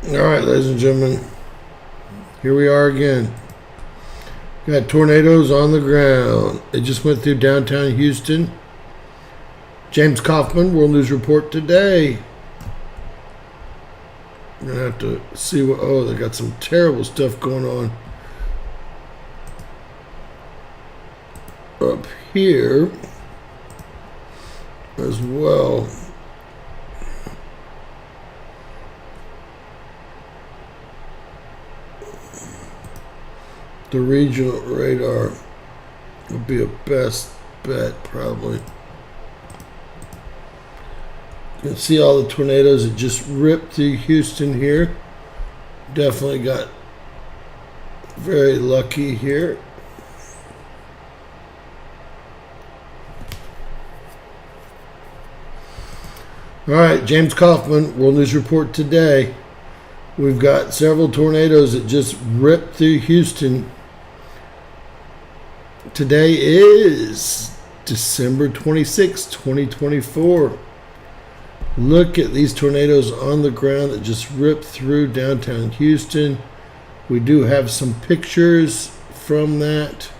All right, ladies and gentlemen, here we are again. Got tornadoes on the ground. It just went through downtown Houston. James Kaufman, World News Report today. We're going to have to see what... Oh, they got some terrible stuff going on up here as well. The regional radar would be a best bet, probably. You can see all the tornadoes that just ripped through Houston here. Definitely got very lucky here. All right, James Kaufman, World News Report today. We've got several tornadoes that just ripped through Houston. Today is December 26, 2024. Look at these tornadoes on the ground that just ripped through downtown Houston. We do have some pictures from that.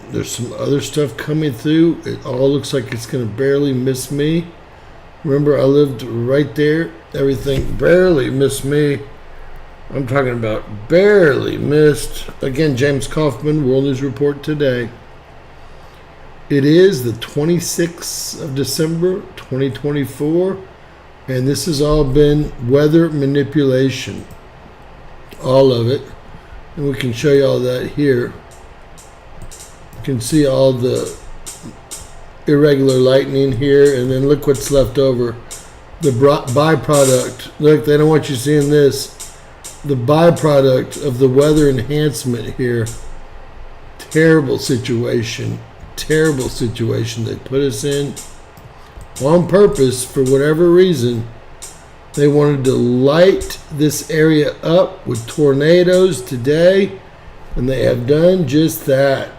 There's some other stuff coming through. It all looks like it's going to barely miss me. Remember, I lived right there. Everything barely missed me. I'm talking about barely missed. Again, James Kaufman, World News Report today. It is the 26th of December, 2024, and this has all been weather manipulation. All of it. And we can show you all that here. You can see all the irregular lightning here, and then look what's left over. The byproduct. Look, they don't want you seeing this. The byproduct of the weather enhancement here. Terrible situation. Terrible situation they put us in on purpose for whatever reason. They wanted to light this area up with tornadoes today, and they have done just that.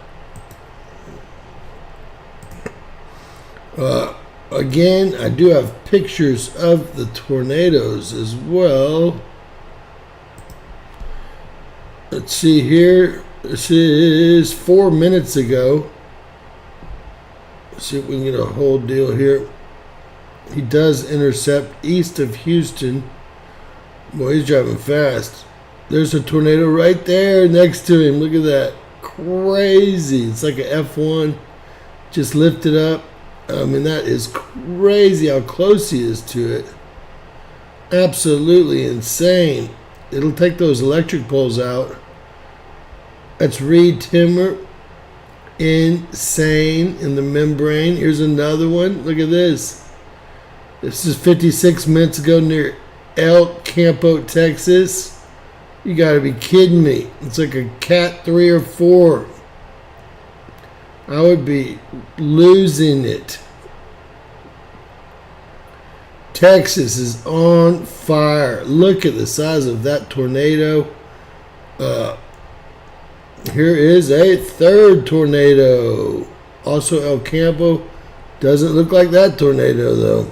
Again, I do have pictures of the tornadoes as well. Let's see here. This is 4 minutes ago. Let's see if we can get a whole deal here. He does intercept east of Houston. Boy, he's driving fast. There's a tornado right there next to him. Look at that. Crazy. It's like an F1. Just lifted up. I mean, that is crazy how close he is to it. Absolutely insane. It'll take those electric poles out. That's Reed Timmer. Insane in the membrane. Here's another one. Look at this. This is 56 minutes ago near El Campo, Texas. You gotta be kidding me. It's like a Cat 3 or 4. I would be losing it. Texas is on fire. Look at the size of that tornado. Here is a third tornado. Also El Campo. Doesn't look like that tornado though.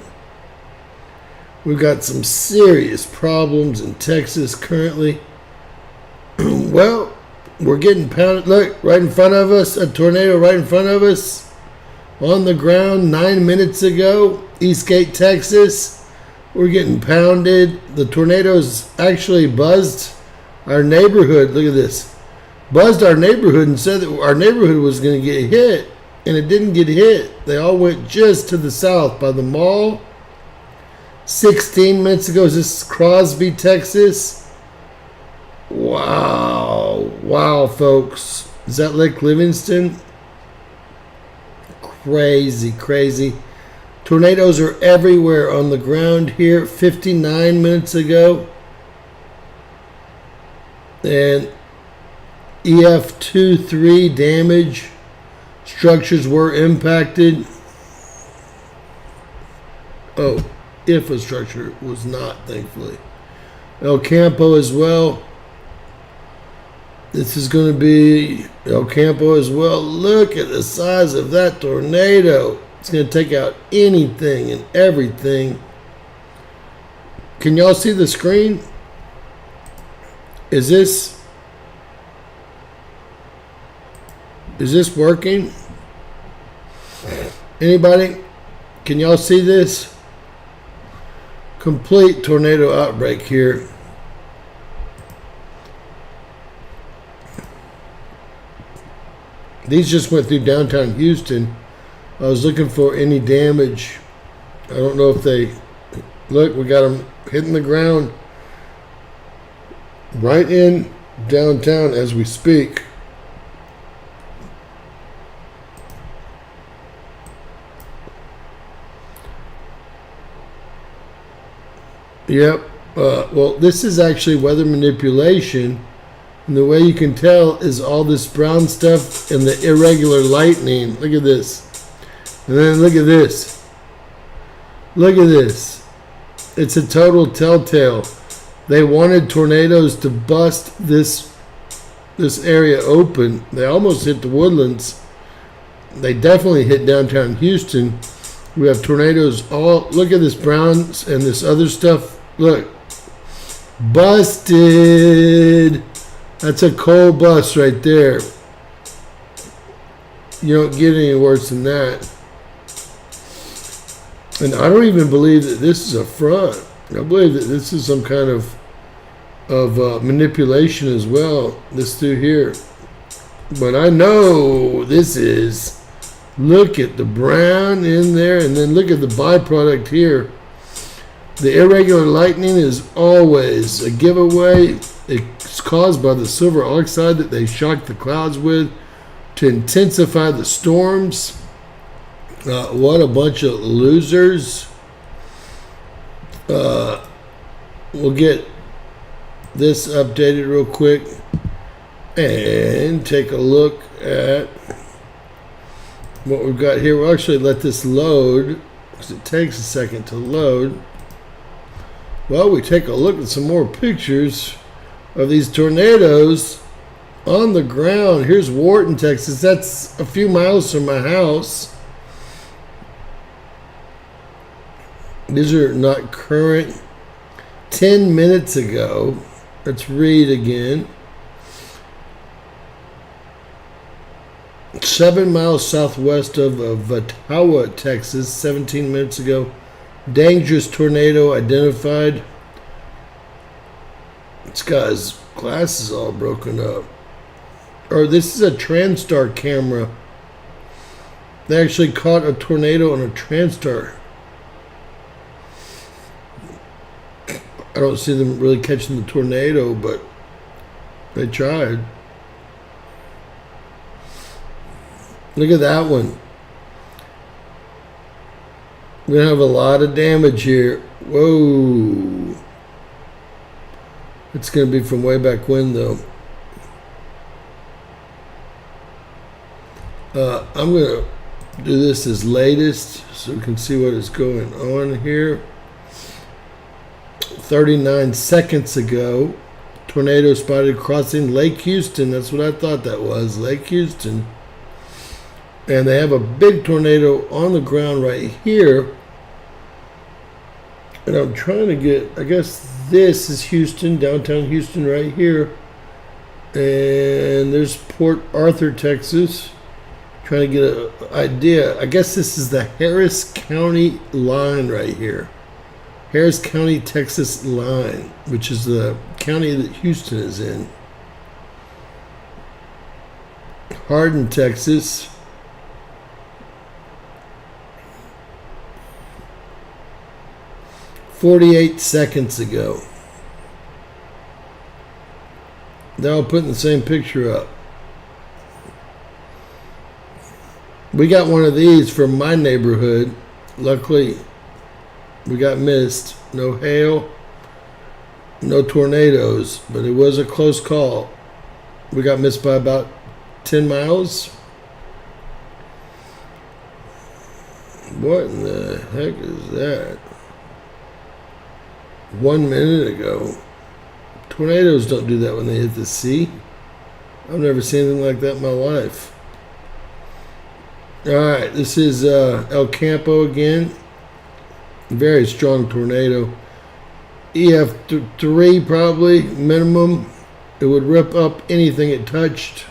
We've got some serious problems in Texas currently. Well, we're getting pounded. Look, right in front of us. A tornado right in front of us. On the ground 9 minutes ago. Eastgate, Texas. We're getting pounded. The tornadoes actually buzzed our neighborhood. Look at this. Buzzed our neighborhood and said that our neighborhood was going to get hit. And it didn't get hit. They all went just to the south by the mall. 16 minutes ago. Is this Crosby, Texas? Wow. Wow, folks. Is that Lake Livingston? Crazy, crazy. Tornadoes are everywhere on the ground here. 59 minutes ago. And EF2-3 damage. Structures were impacted. Oh, infrastructure was not, thankfully. El Campo as well. This is going to be El Campo as well. Look at the size of that tornado. It's going to take out anything and everything. Can y'all see the screen? Is this working? Anybody? Can y'all see this? Complete tornado outbreak here. These just went through downtown Houston. I was looking for any damage. I don't know if they... Look, we got them hitting the ground right in downtown as we speak. Yep. Well, this is actually weather manipulation. And the way you can tell is all this brown stuff and the irregular lightning. Look at this. And then look at this. Look at this. It's a total telltale. They wanted tornadoes to bust this area open. They almost hit the Woodlands. They definitely hit downtown Houston. We have tornadoes all... Look at this brown and this other stuff. Look. Busted. That's a cold bust right there. You don't get any worse than that. And I don't even believe that this is a front. I believe that this is some kind of manipulation as well. This through here. But I know this is... Look at the brown in there, and then look at the byproduct here. The irregular lightning is always a giveaway. It's caused by the silver oxide that they shock the clouds with to intensify the storms. What a bunch of losers. We'll get this updated real quick and take a look at what we've got here. We'll actually let this load because it takes a second to load. Well, we take a look at some more pictures of these tornadoes on the ground. Here's Wharton, Texas. That's a few miles from my house. These are not current. 10 minutes ago. Let's read again. 7 miles southwest of Watauga, Texas, 17 minutes ago. Dangerous tornado identified. This guy's glass is all broken up. Or this is a TranStar camera. They actually caught a tornado on a TranStar. I don't see them really catching the tornado, but they tried. Look at that one. We're going to have a lot of damage here. Whoa. It's going to be from way back when, though. I'm going to do this as latest so we can see what is going on here. 39 seconds ago, tornado spotted crossing Lake Houston. That's what I thought that was, Lake Houston. And they have a big tornado on the ground right here. And I'm trying to get, I guess this is Houston, downtown Houston right here. And there's Port Arthur, Texas. Trying to get an idea. I guess this is the Harris County line right here. Harris County, Texas line, which is the county that Houston is in. Hardin, Texas. "48 seconds ago." They're all putting the same picture up. We got one of these from my neighborhood. Luckily, we got missed. No hail, no tornadoes, but it was a close call. We got missed by about 10 miles. What in the heck is that? 1 minute ago. Tornadoes don't do that when they hit the sea. I've never seen anything like that in my life. Alright, this is El Campo again. Very strong tornado. EF3 probably minimum. It would rip up anything it touched.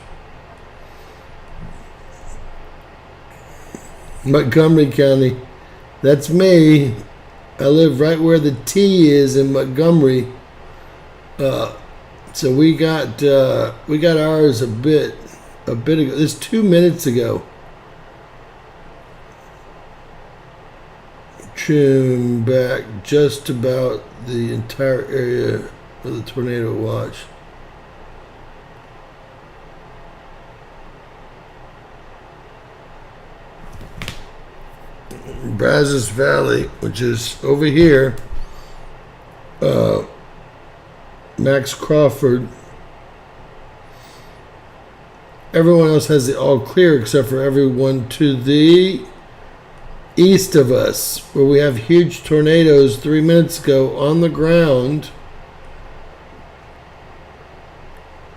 Montgomery County. That's me. I live right where the T is in Montgomery. So we got ours a bit ago. This 2 minutes ago. Trim back just about the entire area of the tornado watch. Brazos Valley, which is over here. Max Crawford. Everyone else has it all clear except for everyone to the east of us, where we have huge tornadoes 3 minutes ago on the ground.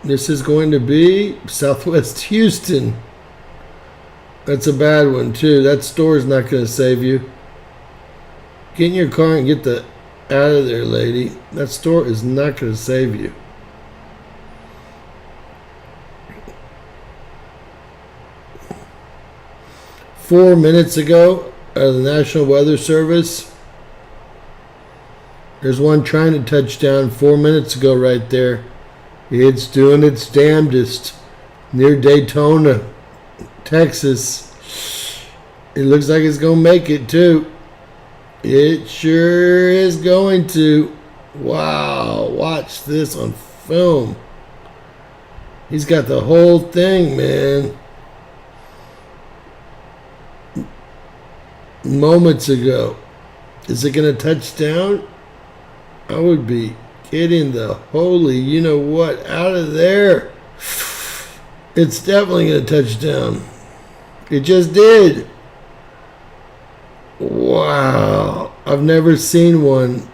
This is going to be Southwest Houston. That's a bad one too. That store is not going to save you. Get in your car and get out of there, lady. That store is not going to save you. Four minutes ago, out of the National Weather Service, there's one trying to touch down 4 minutes ago right there. It's doing its damnedest near Daytona, Texas. It looks like it's going to make it too. It sure is going to. Wow, watch this on film. He's got the whole thing, man. Moments ago. Is it going to touch down? I would be getting the holy you-know-what out of there. It's definitely going to touch down. It just did. Wow. I've never seen one,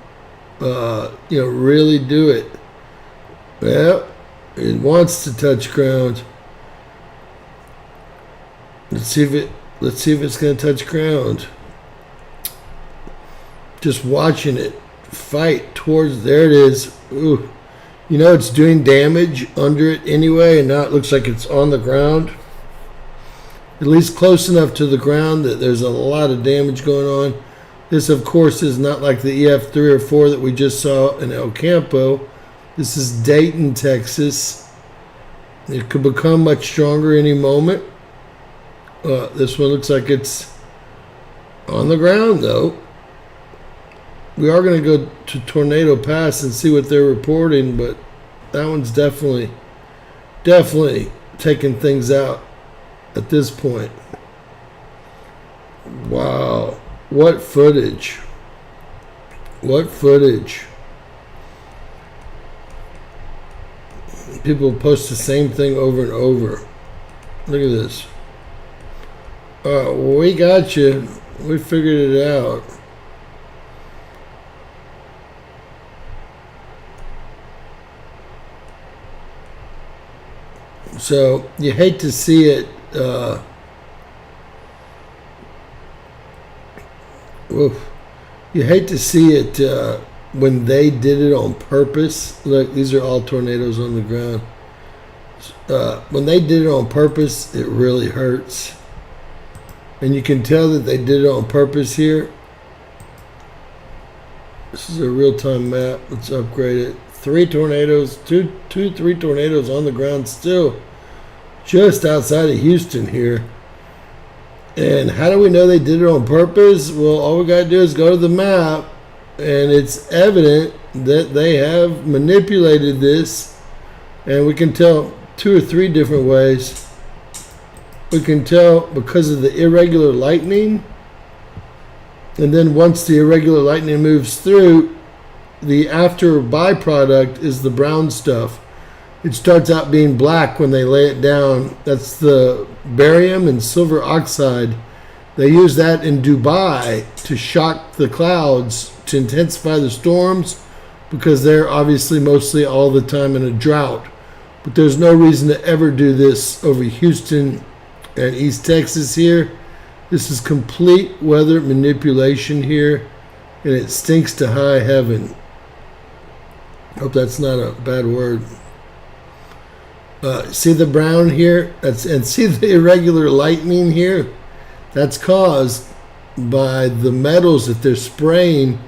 really do it. Well, it wants to touch ground. Let's see if it's going to touch ground. Just watching it fight towards, there it is. Ooh. It's doing damage under it anyway, and now it looks like it's on the ground. At least close enough to the ground that there's a lot of damage going on. This, of course, is not like the EF3 or 4 that we just saw in El Campo. This is Dayton, Texas. It could become much stronger any moment. This one looks like it's on the ground, though. We are going to go to Tornado Pass and see what they're reporting, but that one's definitely taking things out at this point. Wow. What footage. What footage. People post the same thing over and over. Look at this. We got you. We figured it out. So you hate to see it. You hate to see it when they did it on purpose. Look, these are all tornadoes on the ground. When they did it on purpose, it really hurts. And you can tell that they did it on purpose here. This is a real-time map. Let's upgrade it. 3 tornadoes, three tornadoes on the ground still, just outside of Houston here. And how do we know they did it on purpose? Well, all we got to do is go to the map, and it's evident that they have manipulated this. And we can tell 2 or 3 different ways. We can tell because of the irregular lightning. And then once the irregular lightning moves through, the after byproduct is the brown stuff. It starts out being black when they lay it down. That's the barium and silver oxide. They use that in Dubai to shock the clouds, to intensify the storms, because they're obviously mostly all the time in a drought. But there's no reason to ever do this over Houston and East Texas here. This is complete weather manipulation here, and it stinks to high heaven. Hope that's not a bad word. See the brown here? And see the irregular lightning here? That's caused by the metals that they're spraying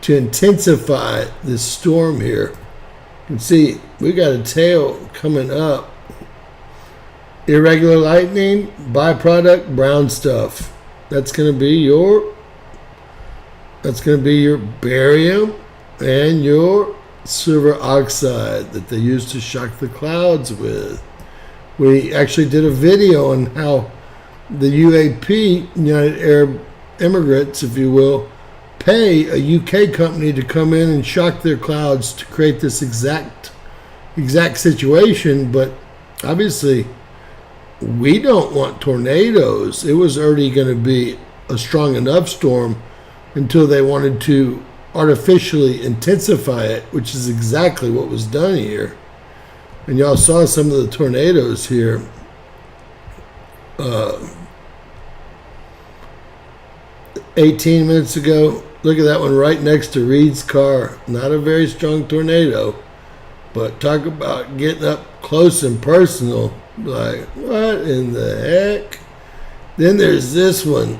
to intensify this storm here. You can see we got a tail coming up. Irregular lightning, byproduct, brown stuff. That's going to be your barium and your silver oxide that they use to shock the clouds with. We actually did a video on how the UAP, United Arab Emirates, if you will, pay a UK company to come in and shock their clouds to create this exact situation. But obviously, we don't want tornadoes. It was already going to be a strong enough storm until they wanted to artificially intensify it, which is exactly what was done here. And y'all saw some of the tornadoes here. 18 minutes ago. Look at that one right next to Reed's car. Not a very strong tornado, but talk about getting up close and personal. Like, what in the heck? Then there's this one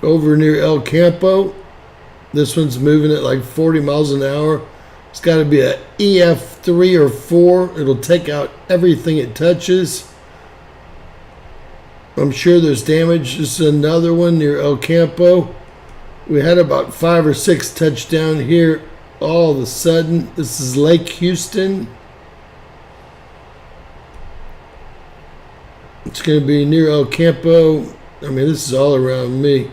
over near El Campo. This one's moving at like 40 miles an hour. It's got to be a EF3 or 4. It'll take out everything it touches. I'm sure there's damage. This is another one near El Campo. We had about 5 or 6 touchdown here all of a sudden. This is Lake Houston. It's going to be near El Campo. I mean, this is all around me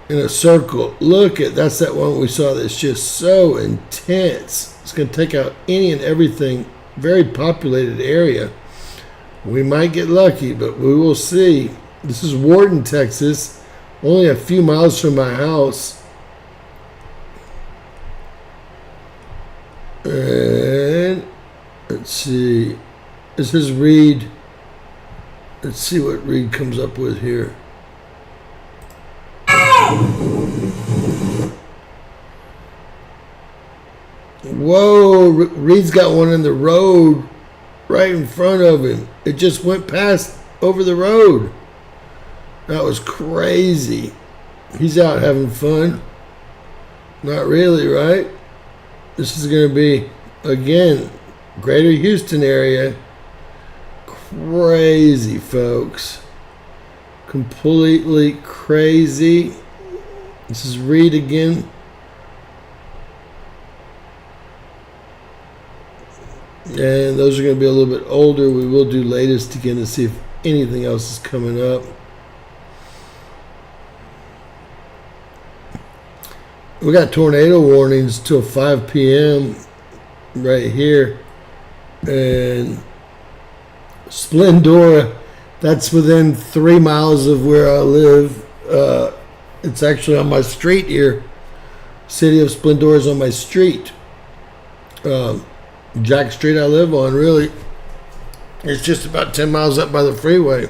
in a circle. Look at, that's that one we saw that's just so intense. It's going to take out any and everything. Very populated area. We might get lucky, but we will see. This is Wharton, Texas. Only a few miles from my house. And let's see. This is Reed. Let's see what Reed comes up with here. Whoa, Reed's got one in the road right in front of him. It just went past over the road. That was crazy. He's out having fun. Not really, right? This is going to be, again, Greater Houston area. Crazy, folks. Completely crazy. This is Reed again. And those are going to be a little bit older. We will do latest again to see if anything else is coming up. We got tornado warnings till 5 p.m. right here. And Splendora, that's within 3 miles of where I live. It's actually on my street here. City of Splendora is on my street. Jack Street I live on, really. It's just about 10 miles up by the freeway.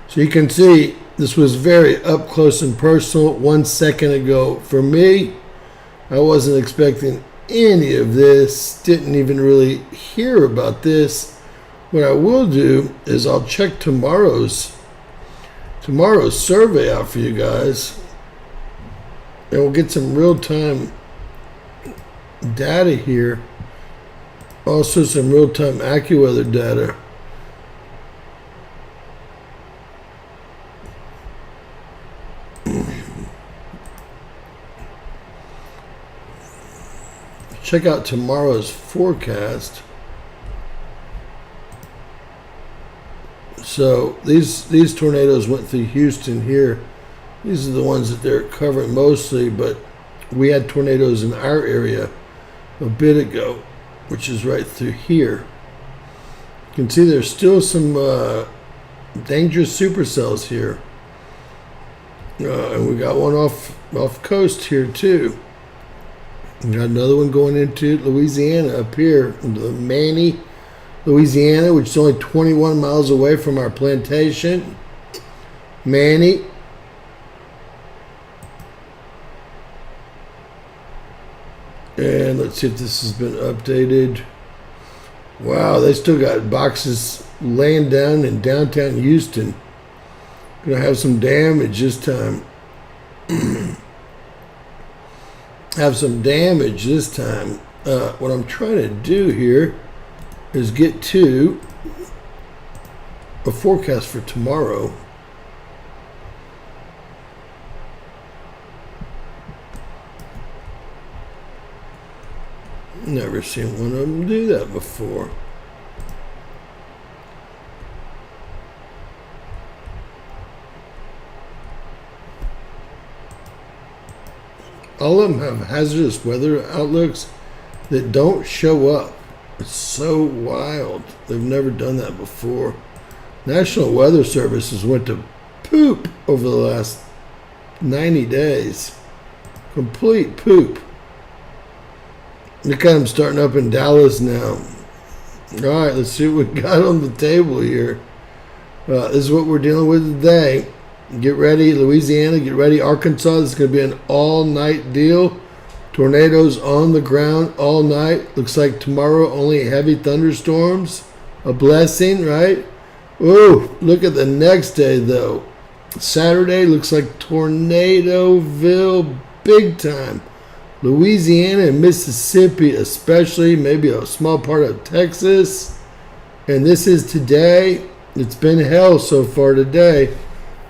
So you can see this was very up close and personal 1 second ago. For me, I wasn't expecting any of this. Didn't even really hear about this. What I will do is I'll check tomorrow's survey out for you guys. And we'll get some real-time data here. Also some real-time AccuWeather data. Check out tomorrow's forecast. So these tornadoes went through Houston here. These are the ones that they're covering mostly, but we had tornadoes in our area a bit ago, which is right through here. You can see there's still some dangerous supercells here. And we got one off coast here too. We got another one going into Louisiana up here, into Manny, Louisiana, which is only 21 miles away from our plantation. Manny. And let's see if this has been updated. Wow, they still got boxes laying down in downtown Houston. Gonna have some damage this time. Have some damage this time. What I'm trying to do here is get to a forecast for tomorrow. Never seen one of them do that before. All of them have hazardous weather outlooks that don't show up. It's so wild. They've never done that before. National Weather Services went to poop over the last 90 days. Complete poop. Look at them starting up in Dallas now. All right, let's see what we got on the table here. This is what we're dealing with today. Get ready, Louisiana. Get ready, Arkansas. This is going to be an all-night deal. Tornadoes on the ground all night. Looks like tomorrow only heavy thunderstorms. A blessing, right? Ooh, look at the next day, though. Saturday looks like Tornadoville big time. Louisiana and Mississippi especially, maybe a small part of Texas. And this is today. It's been hell so far today.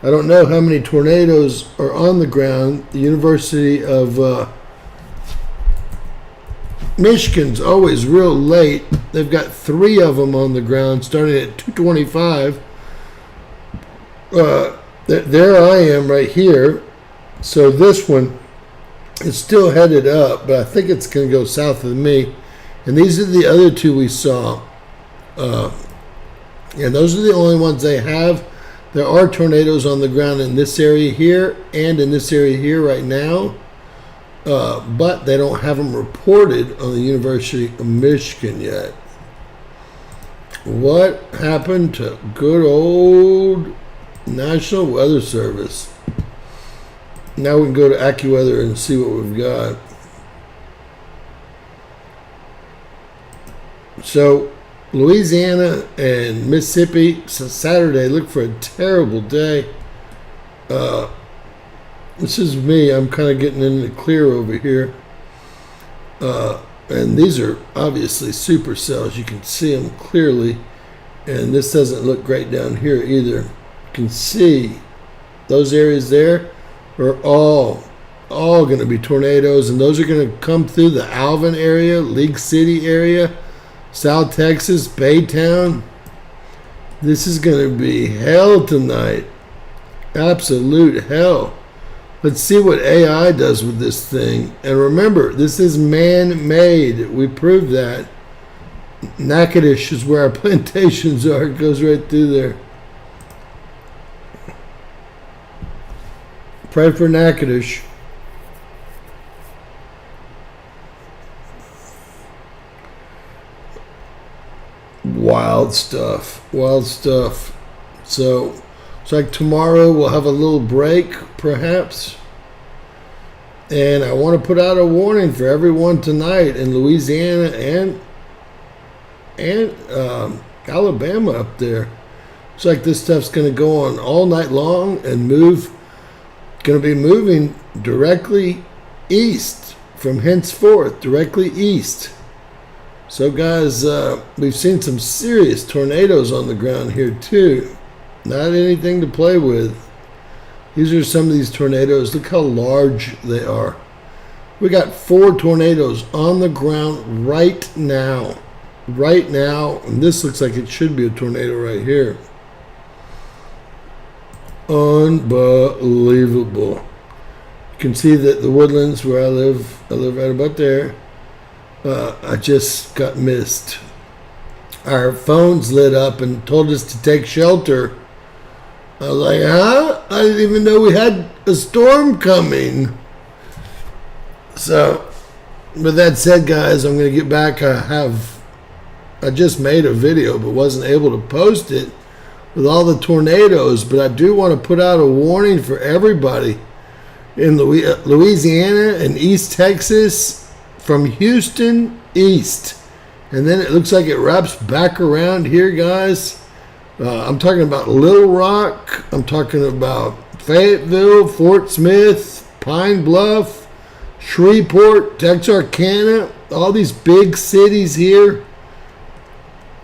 I don't know how many tornadoes are on the ground. The University of Michigan's always real late. They've got 3 of them on the ground starting at 2:25. There I am right here. So this one is still headed up, but I think it's going to go south of me. And these are the other 2 we saw. And those are the only ones they have. There are tornadoes on the ground in this area here and in this area here right now. But they don't have them reported on the University of Michigan yet. What happened to good old National Weather Service? Now we can go to AccuWeather and see what we've got. So Louisiana and Mississippi, Saturday, look for a terrible day. This is me. I'm kind of getting in the clear over here. And these are obviously supercells. You can see them clearly. And this doesn't look great down here either. You can see those areas there are all going to be tornadoes. And those are going to come through the Alvin area, League City area, South Texas, Baytown. This is going to be hell tonight. Absolute hell. Let's see what AI does with this thing. And remember, this is man-made. We proved that. Natchitoches is where our plantations are. It goes right through there. Pray for Natchitoches. Wild stuff. Wild stuff. So it's like tomorrow we'll have a little break, perhaps. And I want to put out a warning for everyone tonight in Louisiana and Alabama up there. Looks like this stuff's going to go on all night long and move. Going to be moving directly east from henceforth, directly east. So guys, we've seen some serious tornadoes on the ground here too. Not anything to play with. These are some of these tornadoes. Look how large they are. We got 4 tornadoes on the ground right now. Right now. And this looks like it should be a tornado right here. Unbelievable. You can see that the Woodlands where I live right about there. I just got missed. Our phones lit up and told us to take shelter. I was like, huh? I didn't even know we had a storm coming. So, with that said, guys, I'm going to get back. I just made a video but wasn't able to post it with all the tornadoes. But I do want to put out a warning for everybody in Louisiana and East Texas from Houston east. And then it looks like it wraps back around here, guys. I'm talking about Little Rock. I'm talking about Fayetteville, Fort Smith, Pine Bluff, Shreveport, Texarkana, all these big cities here.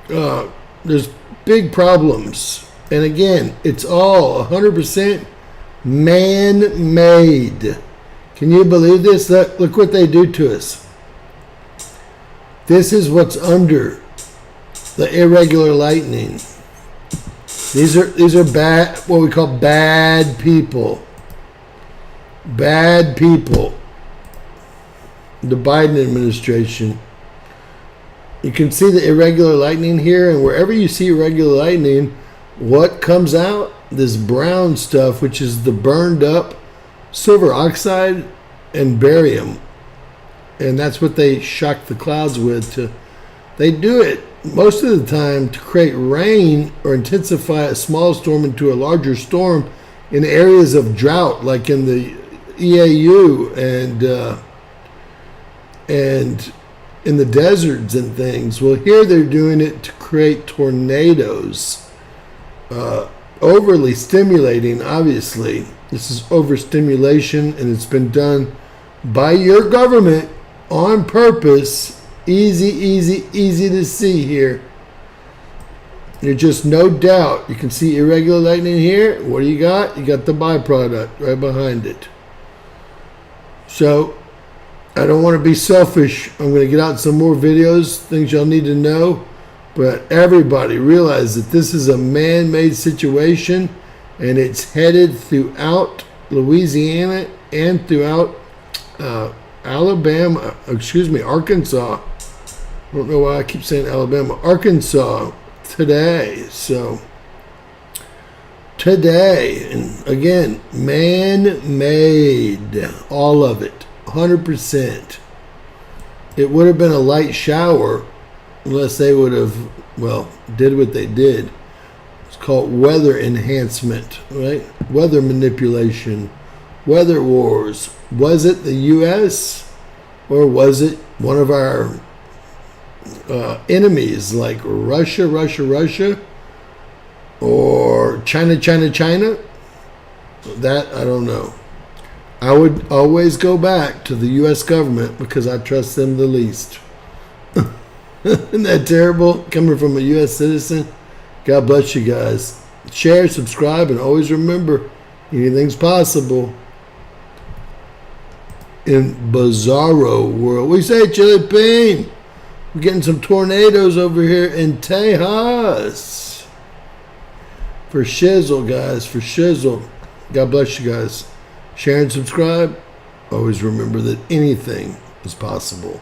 There's big problems. And again, it's all 100% man-made. Can you believe this? Look what they do to us. This is what's under the irregular lightning. These are bad, what we call bad people. Bad people. The Biden administration. You can see the irregular lightning here, and wherever you see irregular lightning, what comes out? This brown stuff, which is the burned up silver oxide and barium. And that's what they shock the clouds with. They do it most of the time to create rain or intensify a small storm into a larger storm in areas of drought, like in the EAU and in the deserts and things. Well, here they're doing it to create tornadoes. Overly stimulating, obviously. This is overstimulation, and it's been done by your government on purpose. Easy to see here. There's just no doubt. You can see irregular lightning here. What do you got? You got the byproduct right behind it. So, I don't want to be selfish. I'm going to get out some more videos, things y'all need to know. But everybody realize that this is a man-made situation, and it's headed throughout Louisiana and throughout Arkansas. I don't know why I keep saying Alabama. Arkansas today. So, today, and again, man-made. All of it. 100%. It would have been a light shower unless they would have, did what they did. It's called weather enhancement, right? Weather manipulation, weather wars. Was it the U.S. or was it one of our enemies like Russia, or China? That I don't know. I would always go back to the U.S. government because I trust them the least. Isn't that terrible? Coming from a U.S. citizen? God bless you guys. Share, subscribe, and always remember, anything's possible in bizarro world. We say, Chili Bean. We're getting some tornadoes over here in Tejas. For shizzle, guys. For shizzle. God bless you guys. Share and subscribe. Always remember that anything is possible.